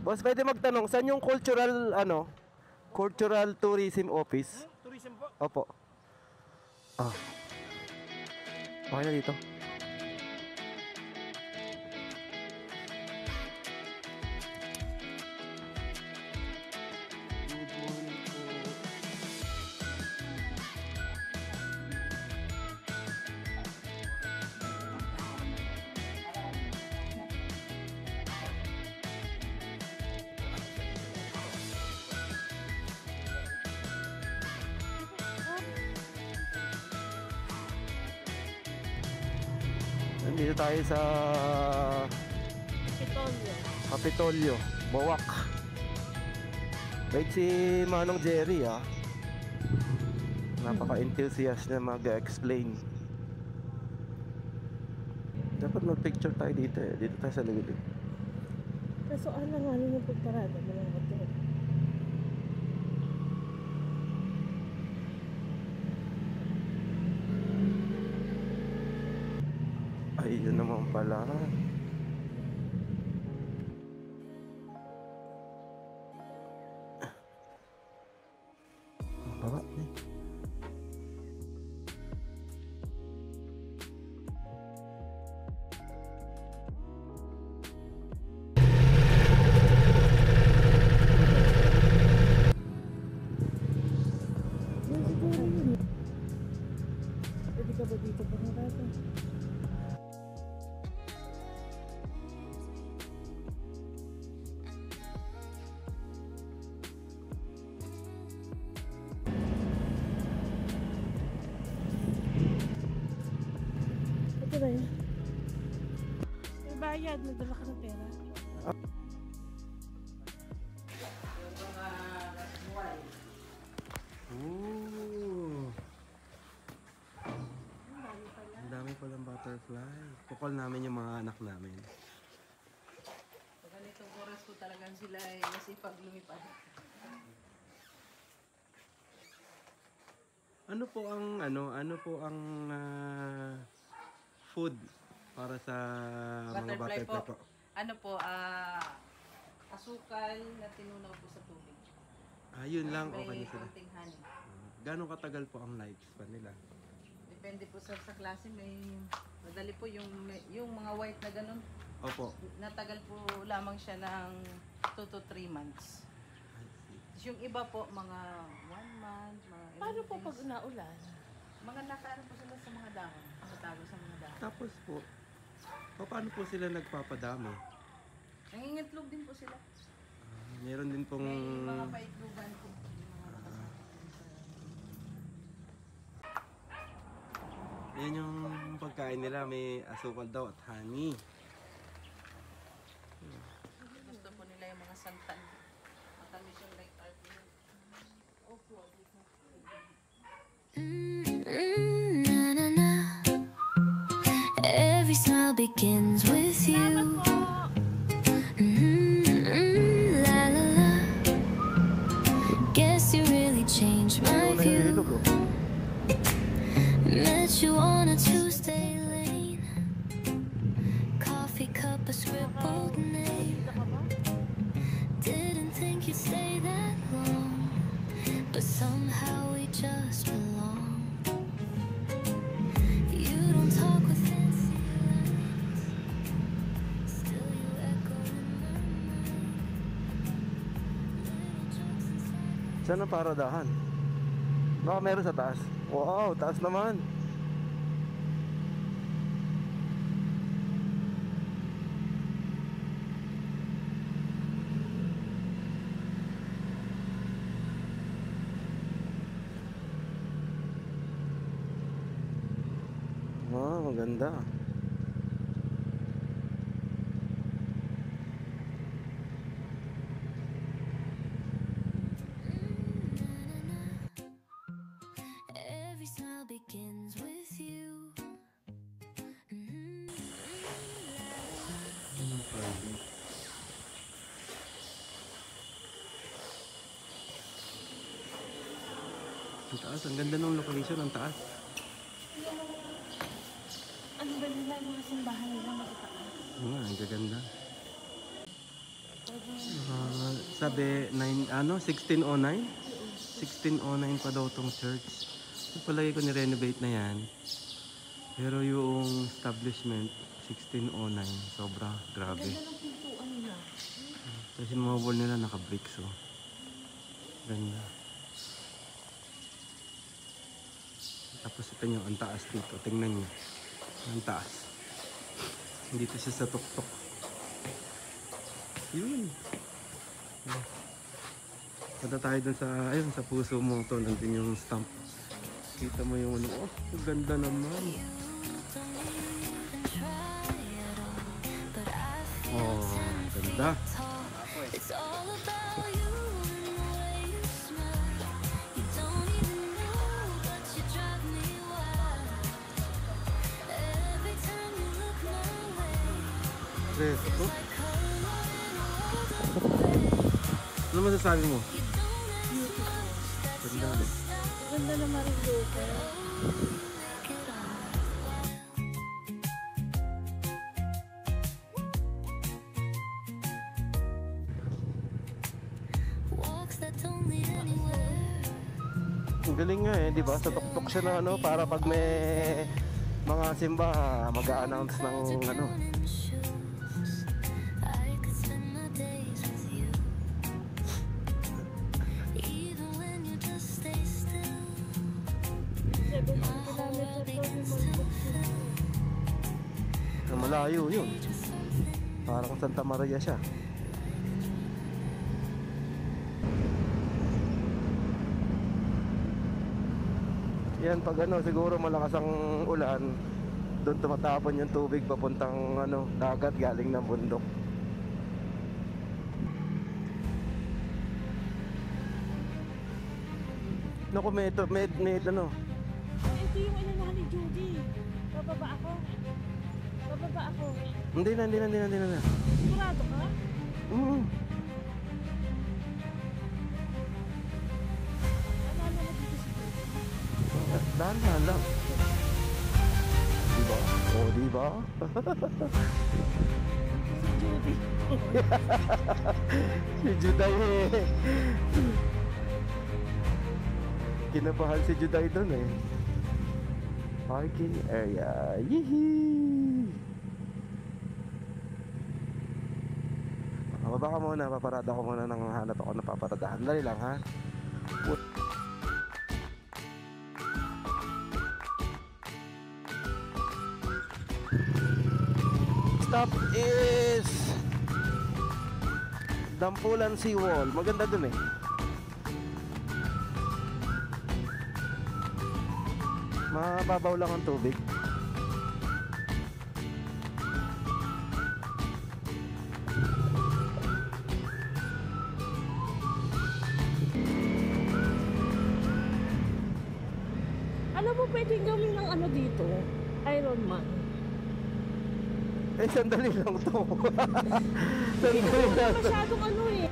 Boss, pwede magtanong, saan yung cultural, cultural tourism office? Tourism po. Opo. Ah. Okay na dito. Good morning po. Nandito tayo sa Kapitolyo, Bawak. Wait si Manong Jerry Napaka-enthusiast na mag-explain. Dapat mag-picture tayo dito Dito tayo sa lagilid. Kaso ano yung pagparada ng mga hotel? Ay, yun naman pala. Ang baba eh. Pwede ka ba dito pagparada? Ito ba yun? May bayad, nagdala ka ng pera. Ooh. Ang dami palang butterfly. Kukol namin yung mga anak namin. Pag ganitong oras ko talagang sila ay masipag lumipad. Ano po ang food para sa mga Butterfly butterfly po. po? Ano po, asukal na tinunaw po sa tubig. Yun lang, May okay na sila. konting honey. Gano'ng katagal po ang lifespan nila? Depende po sa klase. May madali po yung mga white na ganun. Opo. Natagal po lamang siya ng 2 to 3 months. I see. Yung iba po, mga 1 month, mga Paano ilang po days. pag naulan? Mga nakaano po sila sa mga dahon. Nakatago sa mga dahon. Tapos po, paano po sila nagpapadami? Nangingitlog din po sila. Meron din pong... May mga paitlugan po. Yung mga nakasama. Yan yung pagkain nila, may asukal daw at honey. Gusto po nila yung mga santan. Matamis yung like tart. Opo. Na na na. Every smile begins with you. La la la. Guess you really changed my view. Met you on a Tuesday lane. Coffee cup, a scribbled name. Didn't think you'd stay that long, but somehow we just belong. You don't talk with fancy lines, still you echo in my mind. Little jokes inside. Saan ang paradahan? Baka meron sa taas. Wow, taas naman. Wow, maganda. Every smile begins with you. Ang taas, ang ganda ng location, ang taas. Ano ba nila yung mga simbahan nila makitaas? Oo nga, ang gaganda. Sabi 1609? 1609 pa daw tong church. So, palagi ko ni-renovate na yan. Pero yung establishment 1609, sobra, grabe. Ganda ng pintuan nila. Tapos yung mga wall nila naka-brick, so ganda. Tapos ito nyo, ang taas dito. Tingnan nyo. Ang taas. Dito siya sa tuktok. Yun. Punta tayo dun sa, ayun, sa puso mo to. Nandun yung stamp. Kita mo yung ano. Oh, ang ganda naman. Oh, ganda. It's all about you and the way you smile. You don't even know, but you drive me wild. Every time you look my way, Presto. like color in a world. Ano masasabi mo? You don't ask much, that's Ganda. your style. Ganda na Marinduque. Make it all. Walks that don't lead anywhere. Ang galing nga eh, di ba? Sa tuktok siya na ano, para pag may mga simba, mag-a-announce ng ano. Down in the shoes. I could spend my days with you. Even when you just stay still. 7 kilometers daw yung Marinduque. Malayo yun. Parang Santa Maria siya. Yan, pag ano, siguro malakas ang ulan, doon tumatapon yung tubig papuntang ano, dagat galing ng bundok. Naku, may ano. Oh, ito yung inanahan ni Judy. Bababa ako. Bababa ako. Hindi na. Sigurado ka? Mm. Ano na dito si Judy? Dahan lang. Diba? Oh, diba? Si Judy. Si Juday eh. Kinabahan si Juday doon eh. Parking area. Yee! Baba ka muna, paparada ko muna ng hanap ako na paparadahan. Dali lang ha. Stop is Dampulan Seawall. Maganda dun eh. Mababaw lang ang tubig. Alam mo, pwedeng gawin ng ano dito? Iron Man. Eh, sandali lang to. Hindi Sandali naman lang to. masyadong ano eh.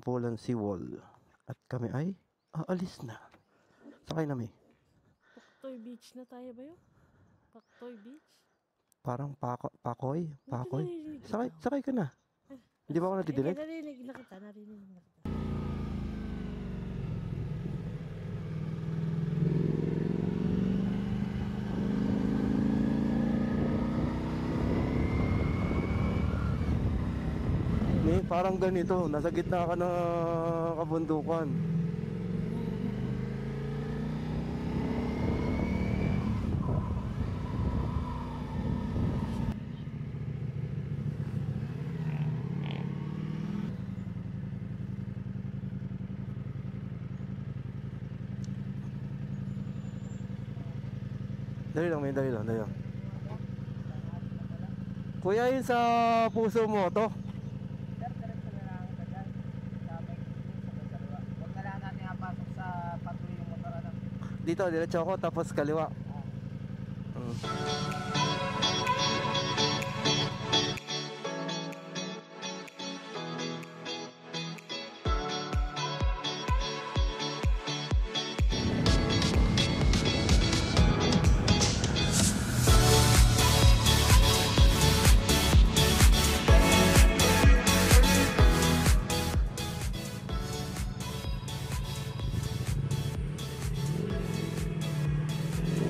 Dampulan Seawall. At kami ay aalis na. Sakay na may. Paktoy Beach na tayo ba yun? Paktoy Beach? Parang pakoy. Narinig Sakay ka na. Hindi ba ako natidinig? Narinig na kita. May parang ganito. Nasa gitna ka ng kabundukan. Dali lang. Kuya, yun sa puso mo to? Dito, diretso ako, tapos kaliwa.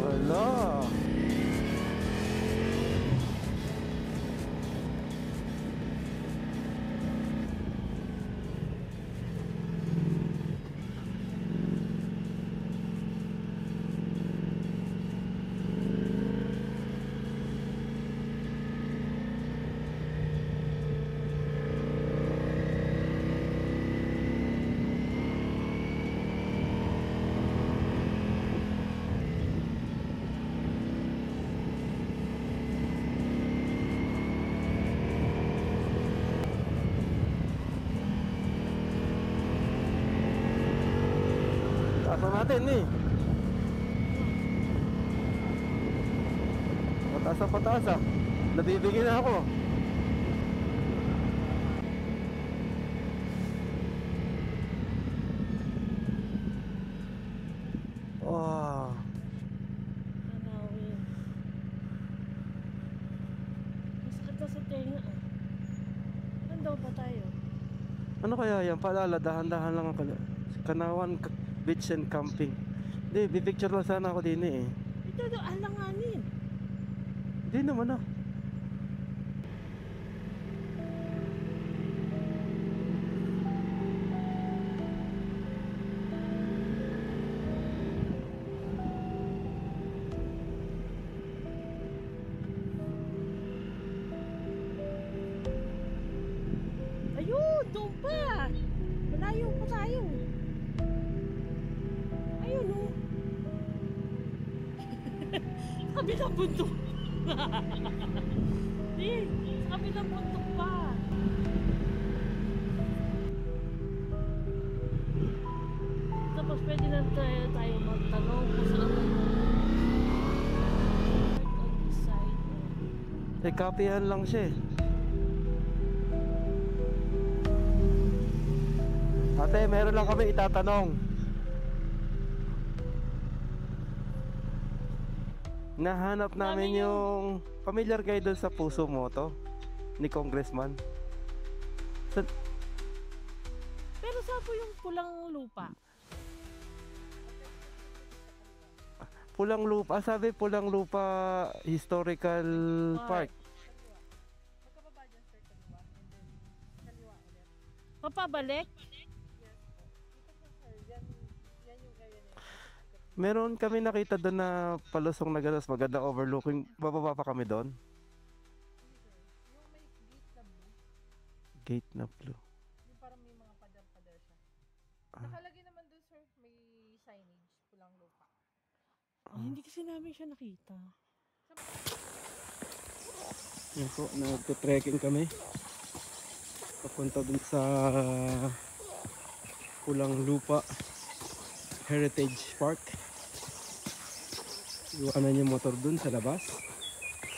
Wala. Taas natin eh. Pataas ah. Nabibigyan na ako. Wow. Tanawin. Masakit na sa tenga ah. Saan daw pa tayo? Ano kaya yan? Paalala, dahan-dahan lang ang Kanawan Beach and Camping. Hindi, bipicture lang sana ako din eh. Ito daw, alanganin. Hindi naman ah. Ayun, doon pa. Malayo pa tayo. Ayun oh. Sa kabilang bundok. Di, sa kabilang bundok pa. Tapos pwede na tayo magtanong kung saan on this side. Eh, kapihan lang siya eh. Ate, meron lang kami itatanong. Nahanap namin yung familiar kayo doon sa puso mo to ni Congressman. Pero saan po yung pulang lupa? Pulang lupa, sabi Pulang Lupa Historical Park. Papabalik? Meron kami nakita doon na palusong na ganos, maganda overlooking. Bababa pa kami doon. Yung may gate na blue, Gate na blue. yung parang may mga pader-pader siya. Ah. Nakalagay naman doon sir, may signage, Pulang Lupa. Hindi kasi namin siya nakita. Yan po, nagte-trekking kami. Papunta dun sa Pulang Lupa Heritage Park. Iwanan yung motor dun sa labas.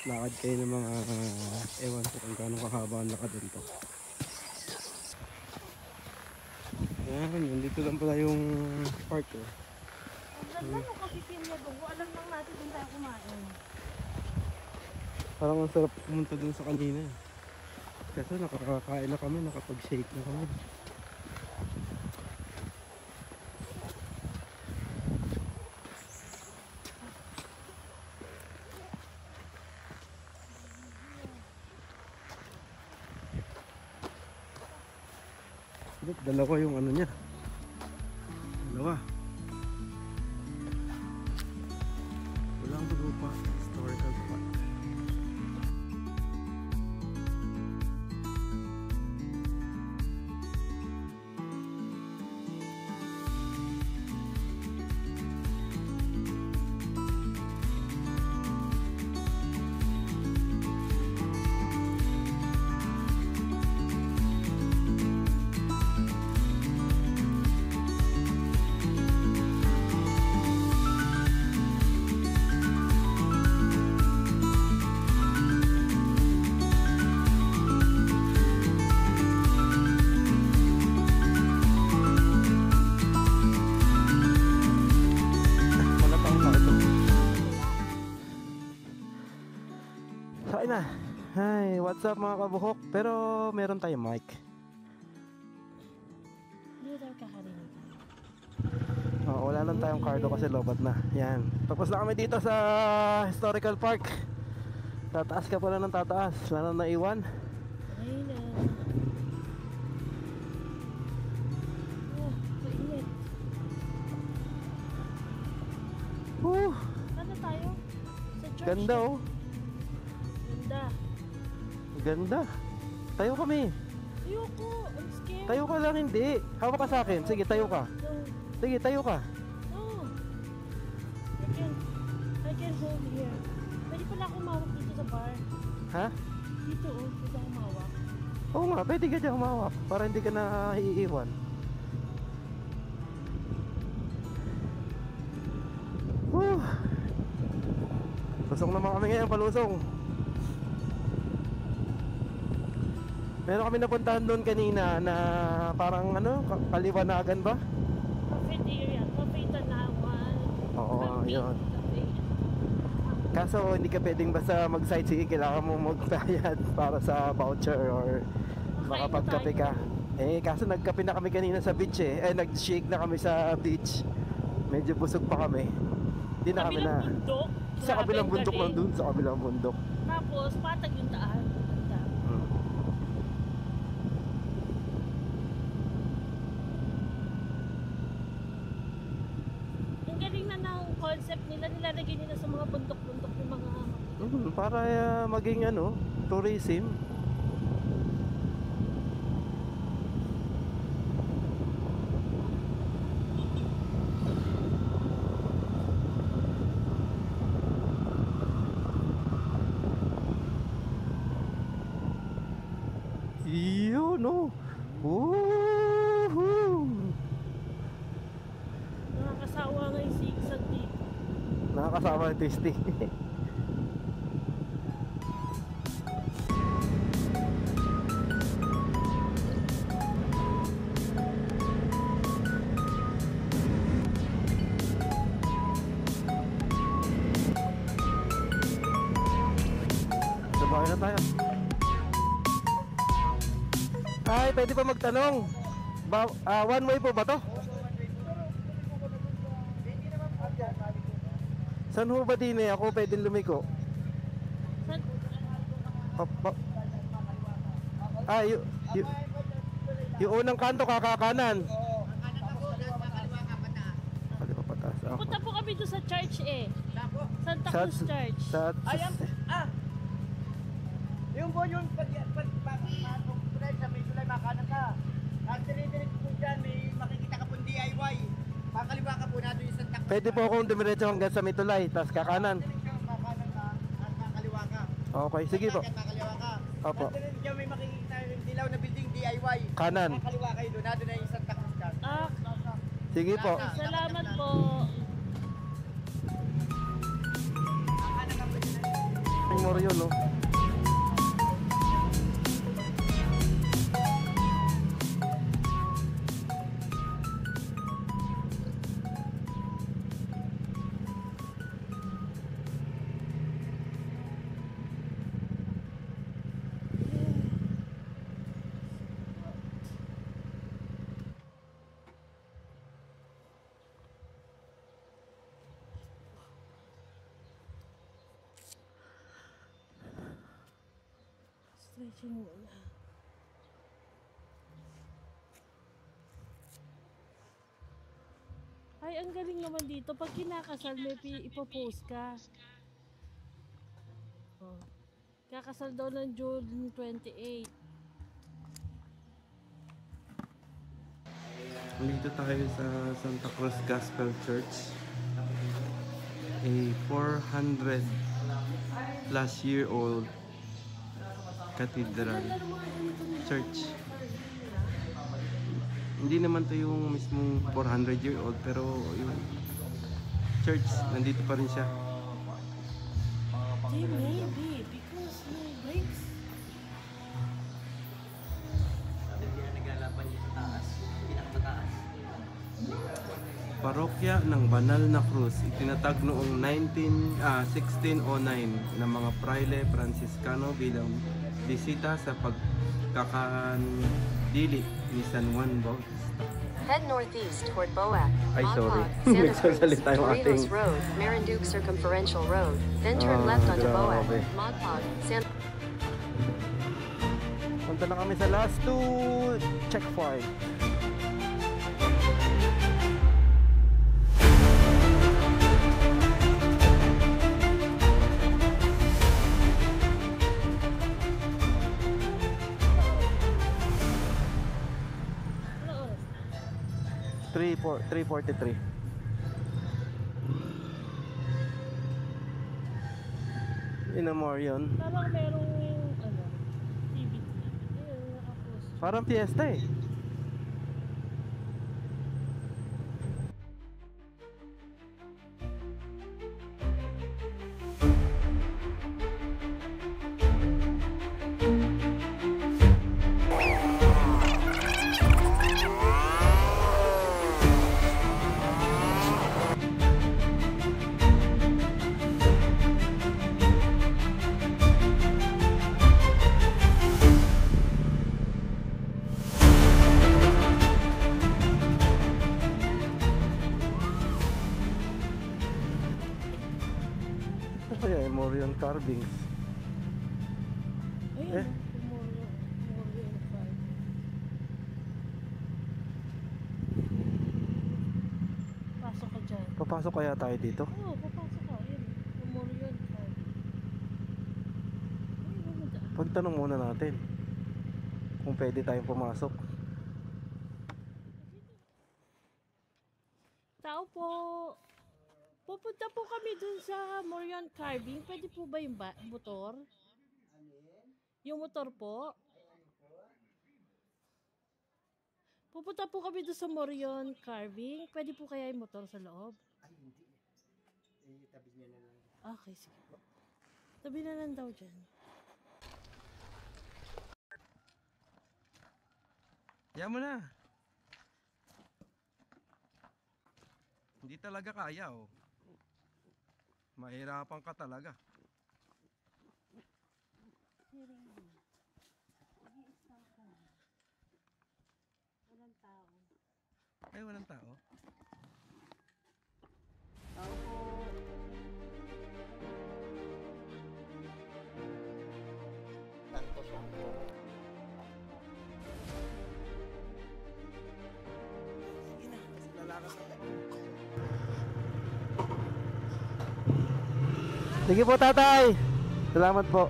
Lakad kayo ng mga ewan ko kung gano'ng kahaba ang lakad dun to. Ayan, dito lang pala yung park eh. Ang ganda nung kapipilya doon. Alam lang natin kung tayo kumain. Parang ang sarap pumunta dun sa kanina eh. Kasi nakakakain na kami, nakapag-shake na kami. Look, dalawa yung ano niya. Dalawa. Walang lupa, historical park. Kain na. Hi, what's up mga kabuhok? Pero meron tayong mic. Hindi tayo kakarinig. Oh, wala lang tayong cardo kasi lobat na. Yan. Tapos na kami dito sa historical park. Tataas ka pala ng tataas. Wala na naiwan. Ayun na. Oh, mainit. Woo! Ano tayo? Sa church? Ganda oh. Ganda. Ganda. Tayo kami. Ayoko. I'm scared. Tayo ka lang hindi. Hawak ka sa akin. Sige, tayo ka. No. Sige, tayo ka. No. I can hold here. Pwede pala akong mawak dito sa bar. Ha? Dito oh. Pwede akong mawak. Oo nga, pwede ka dyan humawak. Para hindi ka na iiwan. Woo! Lusong naman kami ngayon, palusong. Meron kami napuntahan doon kanina na parang ano, kaliwanagan ba? Cafe area. Cafe Tanawan. Oo, Cafe. yun. Cafe. Kaso hindi ka pwedeng basta mag-sightseeing, kailangan mo magbayad para sa voucher or makapagkape ka. Eh, kaso nagkape na kami kanina sa beach eh. Nag-shake na kami sa beach. Medyo busog pa kami. Hindi na kami na. Kabilang bundok. Sa Grabe kabilang ang bundok galing. lang dun, sa kabilang bundok. Tapos, patag yung daan. Ganda. Ang galing na ng concept nila. Nilalagay nila sa mga bundok-bundok yung mga Para maging ano, tourism. Yun, no. Woohoo! nakakasawa nga yung sigsag dito. Nakakasama yung tasty. Sabay na tayo. Ay, pwede pa magtanong. One way po ba to? Saan ho ba din eh? Ako pwedeng lumiko. San? Yung unang kanto kakakanan. Kaliwa pataas. Punta po kami doon sa church eh. Santa Sa- Cruz Church. Yung po yung pag-punay sa may sulay, makanan ka. At dinidinig po dyan, may makikita ka po DIY. Makaliwa ka po natin yung Santa Cruz. Pwede po akong dumiretso hanggang sa Mitulay, tapos kakanan. Makanan ka, at makaliwa ka. Okay, sige po. At makaliwa ka. Opo. At dinidinig dyan, may makikita yung dilaw na building DIY. Kanan. Makaliwa kayo doon, natin na yung Santa Cruz dyan. Ah, Sige po. salamat po. Ang moro yun, no? Diretso muna. Ay, ang galing naman dito. Pag kinakasal, may ipopost ka. Oh. Kakasal daw ng June 28. Dito tayo sa Santa Cruz Gospel Church. A 400 plus year old cathedral church. Hindi naman to yung mismong 400 year old, pero yung church nandito pa rin siya. Maybe because no brakes. Parokya ng Banal na Cruz, itinatag noong 1609 ng mga Fraile Franciscano bilang bisita sa pagkakandili ni San Juan Bautista. Head northeast toward Boac, Ay, sorry. Montauk, Santa Cruz, Nagsasalita yung Torrijos ating- Road, Marinduque Circumferential Road, then turn left onto Boac, grabe. Montauk, Santa Punta na kami sa last two checkpoint. Ano oras? 3:43. Inamor yun. Parang merong ano, activity. Ayun, nakapost. Parang fiesta eh. Ito kaya Emorion Carvings. Ayun, Eh? Memorial Park. Pasok ka dyan. Papasok kaya tayo dito? Oo, papasok ka. Ayun, Memorial Park. Ay, ano daan? Pagtanong muna natin kung pwede tayong pumasok. Tao po. Pupunta po kami dun sa Morion Carving. Pwede po ba yung motor? Yung motor po? Pupunta po kami dun sa Morion Carving. Pwede po kaya yung motor sa loob? Ay, hindi. Eh, tabi niya na lang. Okay, sige po. Tabi na lang daw dyan. Yan mo na. Hindi talaga kaya oh. Mahirapan ka talaga. Walang tao. Ay, walang tao. Sige po tatay. Salamat po.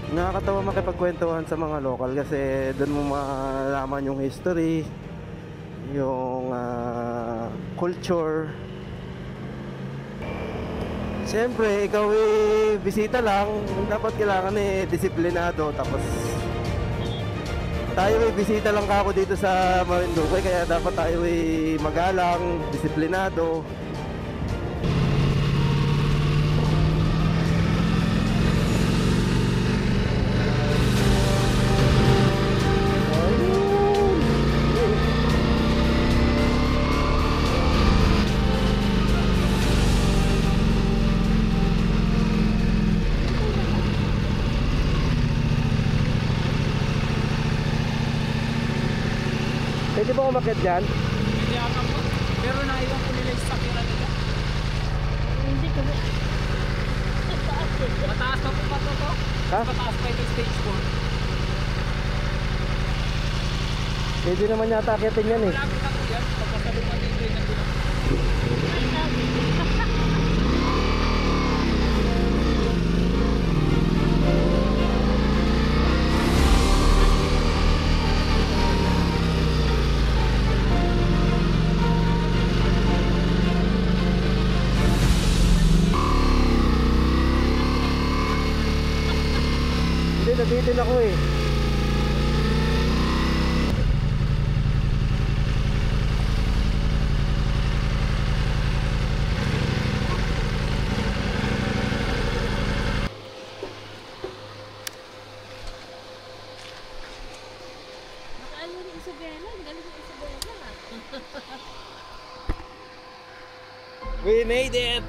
Nakakatawa makipagkwentuhan sa mga local kasi doon mo malaman yung history, yung culture. Siyempre, ikaw bisita lang, dapat kailangan disiplinado. Tapos tayo bisita lang ako dito sa Marinduque, kaya dapat tayo magalang, disiplinado. Pwede ba umakyat dyan? Hindi ata po. Pero naiwan ko nila yung sakira nila. Hindi kami. Sa taas eh. Mataas pa po pa to. Ha? Mataas pa ito stage 4. Pwede naman yata akitin yan eh. Malapit na po yan. Pagkasalungan dito yung nandun ako. Hindi, nabitin ako eh. Nakaano ni Isabela. Ang galing ni Isabela. We made it!